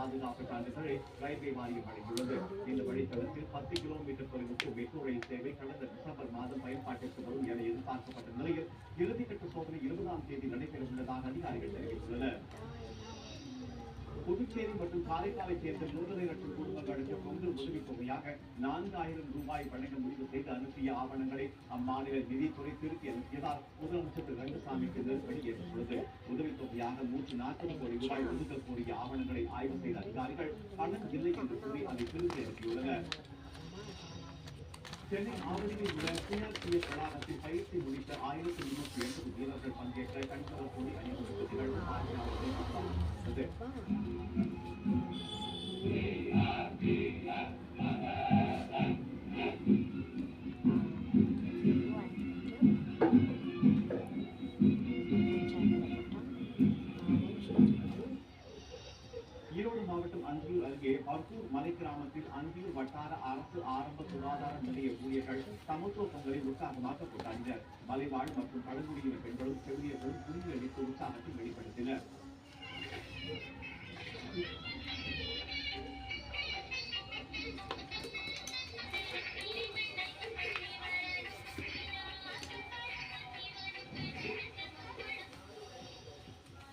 பாதுகாப்பு சான்றிதழை ரயில்வே வாரியம் வழங்கியுள்ளது. இந்த வழித்தடத்தில் 10 கிலோமீட்டர் தொலைவுக்கு மெட்ரோ ரயில் சேவை கடந்த டிசம்பர் மாதம் பயன்பாட்டிற்கு வரும் என எதிர்பார்க்கப்பட்ட நிலையில் இறுதிக்கட்ட சோதனை 20ஆம் தேதி நடைபெறவுள்ளதாக அதிகாரிகள் தெரிவித்துள்ளனர். புதுச்சேரி மற்றும் காரைக்காலை சேர்ந்த 1.5 லட்சம் குடும்பங்களுக்கு பொங்கல் உதவித் தொகையாக 4000 ரூபாய் வழங்க முடிவு செய்து அனுப்பிய ஆவணங்களை அம்மாநில நிதித்துறை திருப்பி அனுப்பியதால் முதலமைச்சர் திரு ரங்கசாமிக்கு நெருக்கடி ஏற்பட்டுள்ளது. உதவித் தொகையாக 140 கோடி ரூபாய் ஒதுக்க கோரிய ஆவணங்களை ஆய்வு செய்த அதிகாரிகள் பணம் இல்லை என்று கூறி அதை திருப்பி அனுப்பியுள்ளனர். சென்னை ஆவடியில் உள்ள புனர்சியர் வளாகத்தில் பயிற்சி முடித்த 1380 வீரர்கள் பங்கேற்ற கண்கவர் கொடி அணிவகுப்பு நிகழ்வு நடந்தது. ஈரோடு மாவட்டம் அந்தியூர் அருகே பர்கூர் மலை கிராமத்தில் அந்தியூர் வட்டார அரசு ஆரம்ப சுகாதார நிலைய ஊழியர்கள் சமத்துவ பொங்கலை உற்சாகமாக கொண்டாடினர். மலைவாழ் மற்றும் பழங்குடியின பெண்களும் செவிலியர்களும் துணி அளித்து உற்சாகத்தை வெளிப்படுத்தினர்.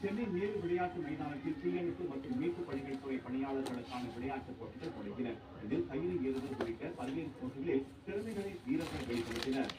சென்னை நேரு விளையாட்டு மைதானத்தில் தீயணைப்பு மற்றும் மீட்பு பணிகள் துறை பணியாளர்களுக்கான விளையாட்டுப் போட்டிகள் தொடங்கின. இதில் கயிறு ஏறுதல் உள்ளிட்ட பல்வேறு போட்டிகளில் திறமைகளை வீரர்கள் வெளிப்படுத்தினர்.